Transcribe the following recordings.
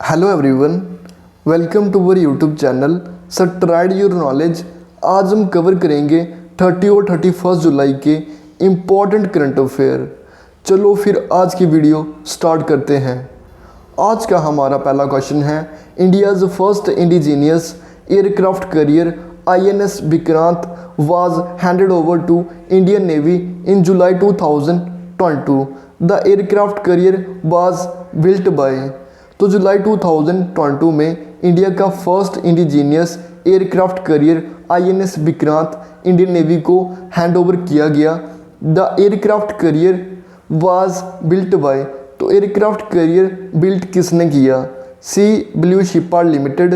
Hello everyone, welcome to our YouTube channel stride your knowledge. आज हम cover करेंगे 30 और 31 जुलाई के इम्पॉर्टेंट करंट अफेयर। चलो फिर आज की वीडियो स्टार्ट करते हैं। आज का हमारा पहला क्वेश्चन है, India's first indigenous aircraft carrier INS Vikrant was handed over to Indian Navy in July 2022। The aircraft carrier was built by. तो जुलाई 2022 में इंडिया का first indigenous aircraft carrier INS Vikrant Indian Navy को हैंड ओवर किया गया। The aircraft carrier was built by. तो aircraft carrier built किसने किया? Sea blue shipyard limited,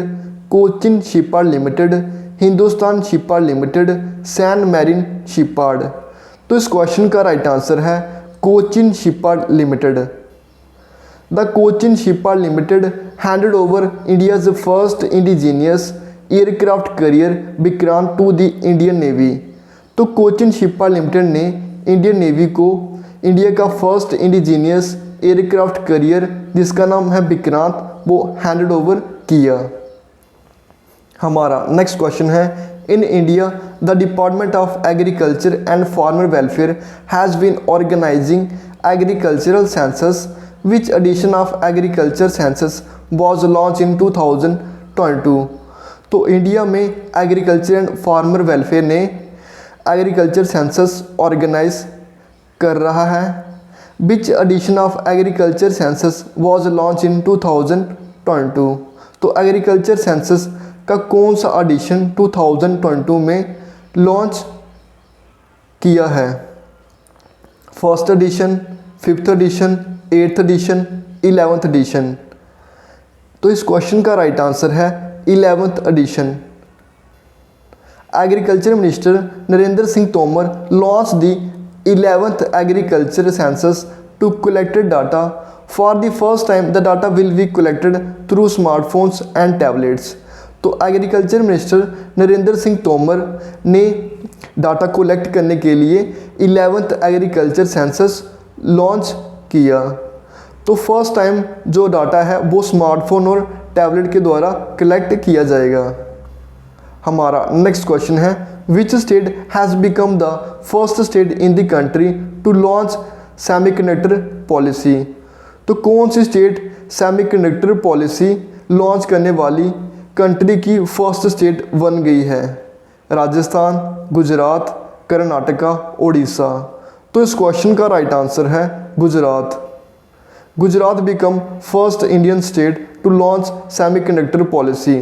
Cochin shipyard limited, Hindustan shipyard limited, San Marine shipyard. तो इस क्वेश्चन का राइट आंसर है Cochin shipyard limited. The Cochin Shipyard Limited handed over India's first indigenous aircraft carrier Vikrant to the Indian Navy। तो Cochin shipyard limited ने Indian Navy को India का first indigenous aircraft career जिसका नाम है विक्रांत वो हैंडेड ओवर किया। हमारा नेक्स्ट क्वेश्चन है, in India the department of agriculture and farmer welfare has been organising agricultural census. Which edition of agriculture census was launched in 2022? तो India में agriculture and farmer welfare ने agriculture census organise कर रहा है। Which edition of agriculture census was launched in 2022? तो agriculture census का कौन सा एडिशन 2022 में लॉन्च किया है? First edition, fifth edition, 8th edition, 11th edition. तो इस क्वेश्चन का राइट आंसर है 11th edition. Agriculture minister Narendra Singh Tomar launch the 11th agriculture census to collected data for the first time. The data will be collected through smartphones and tablets. तो agriculture minister Narendra Singh Tomar ने data collect करने के लिए 11th agriculture census launch किया। तो first time जो data है वो स्मार्टफोन और टैबलेट के द्वारा कलेक्ट किया जाएगा। हमारा नेक्स्ट क्वेश्चन है, which state has become the first state in the country to launch semiconductor policy. तो कौन सी स्टेट सेमीकंडक्टर पॉलिसी लॉन्च करने वाली कंट्री की फर्स्ट स्टेट बन गई है? राजस्थान, गुजरात, कर्नाटका, उड़ीसा। तो इस क्वेश्चन का राइट आंसर है Gujarat. Gujarat become first Indian state to launch semiconductor policy.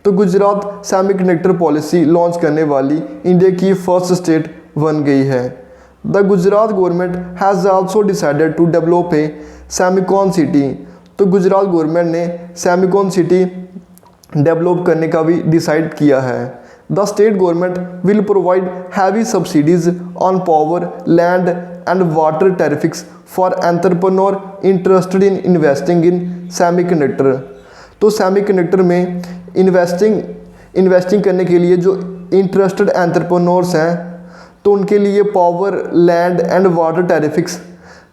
तो गुजरात सेमीकंडक्टर पॉलिसी लॉन्च करने वाली इंडिया की फर्स्ट स्टेट बन गई है। The Gujarat government has also decided to develop a semicon city. तो गुजरात गवर्नमेंट ने सेमिकॉन सिटी डेवलप करने का भी डिसाइड किया है। The state government will provide heavy subsidies on power, land and water tariffs for entrepreneurs interested in investing in semiconductor। तो semiconductor में investing करने के लिए जो इंटरेस्टेड एंटरप्रेन्योर्स हैं तो उनके लिए power, land and water tariffs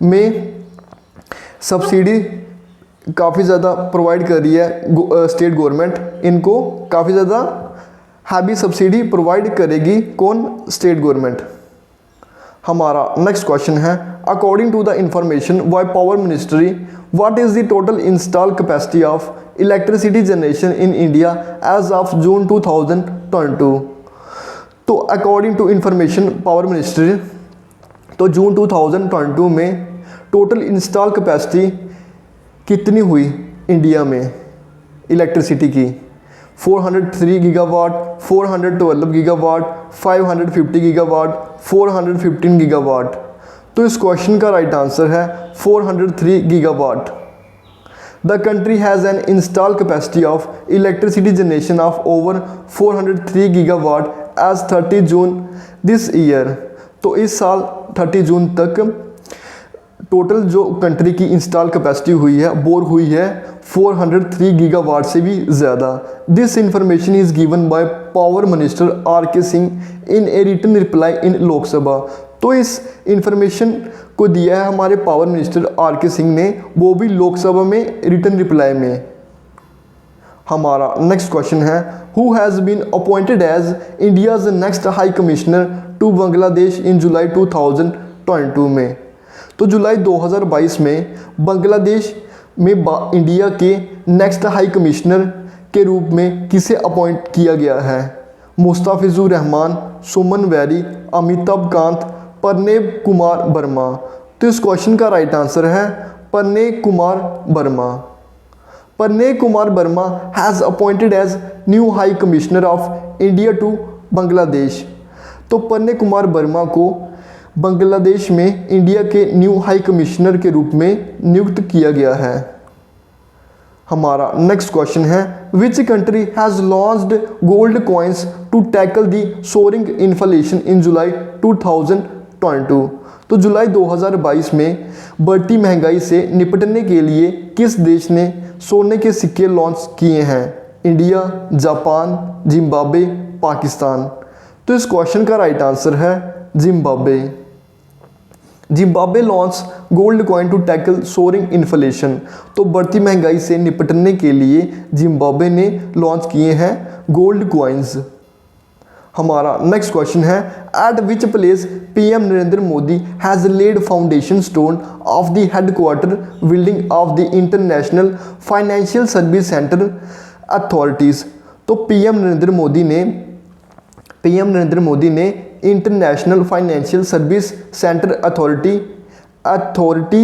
में सब्सिडी काफ़ी ज़्यादा प्रोवाइड कर रही है स्टेट गवर्नमेंट। इनको काफ़ी ज़्यादा हैवी सब्सिडी प्रोवाइड करेगी कौन? State government. हमारा नेक्स्ट क्वेश्चन है, according to the information by power ministry what is the total install capacity of electricity generation in India as of June 2022। तो according to information power ministry तो June 2022 में total install capacity कितनी हुई India में electricity की? 403 gigawatt, 412 gigawatt, 550 gigawatt, 415 gigawatt. तो इस question का राइट आंसर है 403 gigawatt. The country has an install capacity of electricity generation of over 403 gigawatt as 30 June this year. तो इस साल 30 जून तक टोटल जो कंट्री की इंस्टॉल कैपेसिटी हुई है बोर हुई है 403 गीगावाट से भी ज़्यादा। This information is given by power minister RK Singh in A written reply in Lok Sabha. तो इस इंफॉर्मेशन को दिया है हमारे पावर मिनिस्टर RK सिंह ने, वो भी लोकसभा में रिटन रिप्लाई में। हमारा नेक्स्ट क्वेश्चन है, who has been appointed as India's next high commissioner to Bangladesh in July 2022 में। तो जुलाई 2022 में बांग्लादेश में इंडिया के नेक्स्ट हाई कमिश्नर के रूप में किसे अपॉइंट किया गया है? मुस्ताफिजुर रहमान, सुमन वैरी, अमिताभ कांत, परनेब कुमार वर्मा। तो इस क्वेश्चन का राइट आंसर है Pranay Kumar Verma. Pranay Kumar Verma has appointed as new high commissioner of India to Bangladesh. तो परनेब कुमार वर्मा को बांग्लादेश में इंडिया के न्यू हाई कमिश्नर के रूप में नियुक्त किया गया है। हमारा नेक्स्ट क्वेश्चन है, which country has launched gold coins to tackle the soaring inflation in July 2022। तो जुलाई 2022 में बढ़ती महंगाई से निपटने के लिए किस देश ने सोने के सिक्के लॉन्च किए हैं? India, Japan, Zimbabwe, Pakistan. तो इस क्वेश्चन का राइट आंसर है Zimbabwe. Zimbabwe launch gold coin to tackle soaring inflation. तो बढ़ती महंगाई से निपटने के लिए जिम्बाब्वे ने लॉन्च किए हैं गोल्ड कॉइन्स। हमारा नेक्स्ट क्वेश्चन है, at which place PM Narendra Modi has laid foundation stone of the headquarter building of the international financial service centre authorities. तो पीएम नरेंद्र मोदी ने international financial service centre authority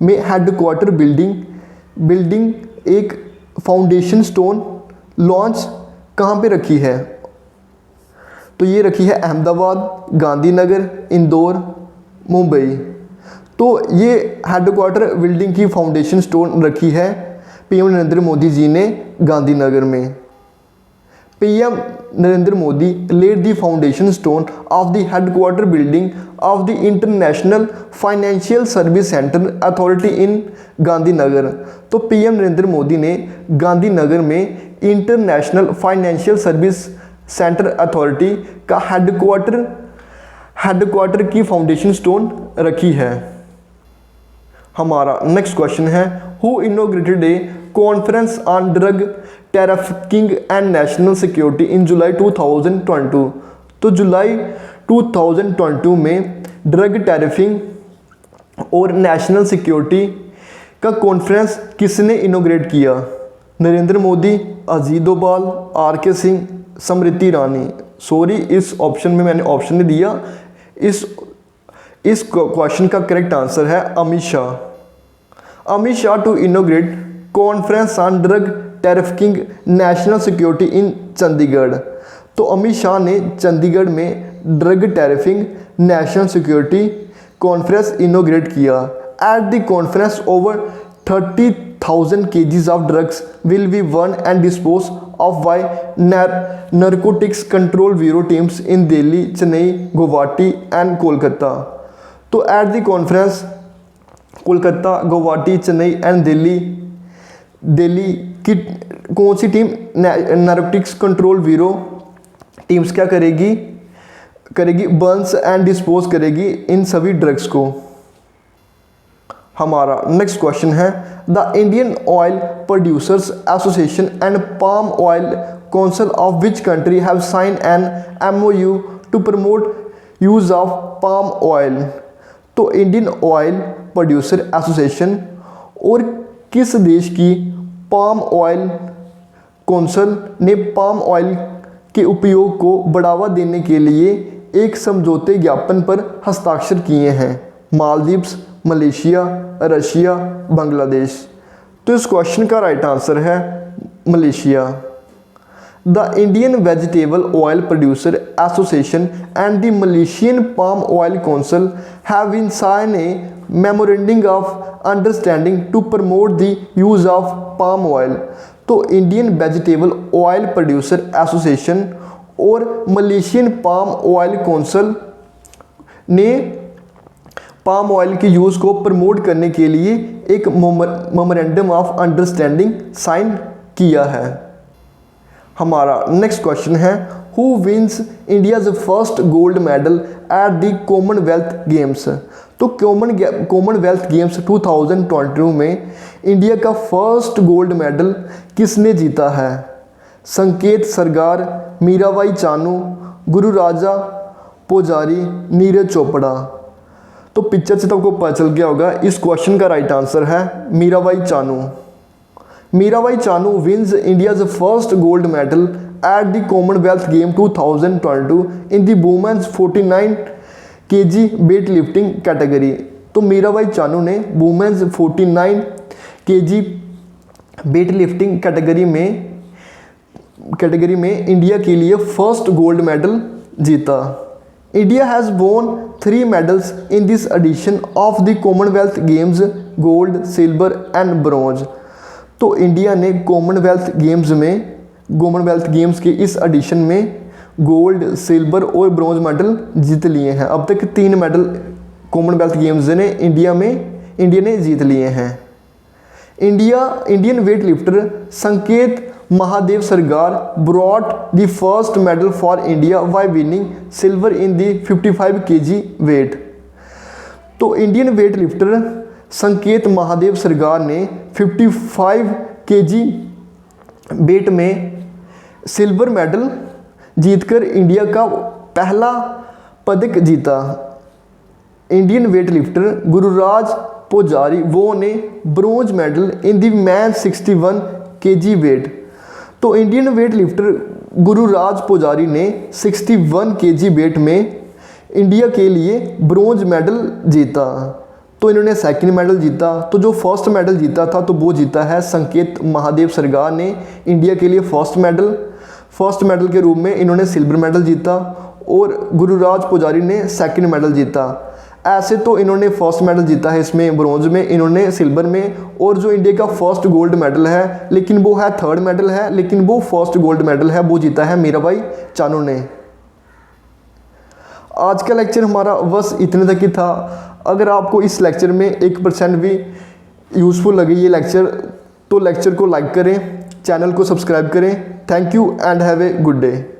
में headquarter building एक foundation stone launch कहाँ पे रखी है? तो ये रखी है अहमदाबाद, गांधीनगर, इंदौर, मुंबई। तो ये हेडक्वार्टर बिल्डिंग की फाउंडेशन स्टोन रखी है पीएम नरेंद्र मोदी जी ने गांधीनगर में। PM Narendra Modi laid the foundation stone of the headquarter building of the International Financial Service Center Authority in Gandhinagar. तो पीएम नरेंद्र मोदी ने गांधीनगर में international financial service centre authority का हेडक्वार्टर की फाउंडेशन स्टोन रखी है। हमारा नेक्स्ट क्वेश्चन है, who inaugurated a conference on drug trafficking and national security in July 2022। तो जुलाई 2022 में ड्रग ट्रैफिकिंग और नेशनल सिक्योरिटी का कॉन्फ्रेंस किसने इनॉग्रेट किया? नरेंद्र मोदी, अजीत डोभाल, आर.के. सिंह, स्मृति ईरानी। सॉरी, इस ऑप्शन में मैंने ऑप्शन नहीं दिया। इस क्वेश्चन का करेक्ट आंसर है Amit Shah. Amit Shah to inaugurate conference on drug trafficking national security in Chandigarh. तो अमित शाह ने चंडीगढ़ में drug trafficking national security conference inaugurate किया। At the conference over 30,000 kgs of drugs will be one and dispose of by narcotics control bureau teams in Delhi, Chennai, Guwahati and Kolkata. तो at the conference Kolkata, Guwahati, Chennai and Delhi की कौन सी team narcotics control bureau teams क्या करेगी? Burns and dispose करेगी इन सभी drugs को। हमारा नेक्स्ट क्वेश्चन है, the Indian oil producers association and palm oil council of which country have sign an MOU to promote use of palm oil. तो Indian oil producer association और किस देश की पाम ऑयल काउंसिल ने palm oil के उपयोग को बढ़ावा देने के लिए एक समझौते ज्ञापन पर हस्ताक्षर किए हैं? Maldives, Malaysia, Russia, Bangladesh. तो इस क्वेश्चन का राइट आंसर है Malaysia. The Indian vegetable oil producer association and the Malaysian palm oil council have been sign a memorandum of understanding to promote the use of palm oil. तो Indian vegetable oil producer association और Malaysian palm oil council ने palm oil के use को promote करने के लिए एक memorandum of understanding sign किया है। हमारा नेक्स्ट क्वेश्चन है, who wins India's first gold medal at the Commonwealth Games. तो कॉमनवेल्थ गेम्स 2022 में इंडिया का फर्स्ट गोल्ड मेडल किसने जीता है? संकेत सरगार, मीराबाई चानू, गुरु राजा पुजारी, नीरज चोपड़ा। तो पिक्चर से तो आपको पता चल गया होगा, इस क्वेश्चन का राइट आंसर है Mirabai Chanu. Mirabai Chanu wins India's first gold medal at the Commonwealth game 2022 in the women's 49 kg weight lifting category. तो मीराबाई चानू ने women's 49 kg weight lifting category में इंडिया के लिए फर्स्ट गोल्ड मेडल जीता। India has won 3 medals in this edition of the Commonwealth Games, gold, silver and bronze. तो India ने Commonwealth Games के इस एडिशन में गोल्ड, सिल्वर और ब्रॉन्ज मेडल जीत लिए हैं। अब तक 3 मेडल कॉमनवेल्थ गेम्स ने इंडिया ने जीत लिए हैं। Indian weight lifter Sanket Mahadev Sargar brought the first medal for India by winning silver in the 55 kg weight. तो Indian weight lifter Sanket Mahadev Sargar ने 55 kg वेट में सिल्वर मेडल जीतकर इंडिया का पहला पदक जीता। Indian weight lifter Gururaj Pujari वो ने bronze medal in the man 61 kg weight. तो Indian weight lifter Gururaj Pujari ने 61 kg वेट में इंडिया के लिए ब्रॉन्ज मेडल जीता। तो इन्होंने सेकंड मेडल जीता। तो जो फर्स्ट मेडल जीता था तो वो जीता है संकेत महादेव सरगार ने इंडिया के लिए फर्स्ट मेडल के रूप में इन्होंने सिल्वर मेडल जीता और गुरुराज पुजारी ने सेकंड मेडल जीता। ऐसे तो इन्होंने फर्स्ट मेडल जीता है, इसमें ब्रॉन्ज में, इन्होंने सिल्वर में, और जो इंडिया का फर्स्ट गोल्ड मेडल है लेकिन वो है थर्ड मेडल है, लेकिन वो फर्स्ट गोल्ड मेडल है, वो जीता है मीराबाई चानू ने। आज का लेक्चर हमारा बस इतने तक ही था। अगर आपको इस लेक्चर में 1% भी यूज़फुल लगे ये लेक्चर तो लेक्चर को लाइक करें, चैनल को सब्सक्राइब करें। Thank you and have a good day.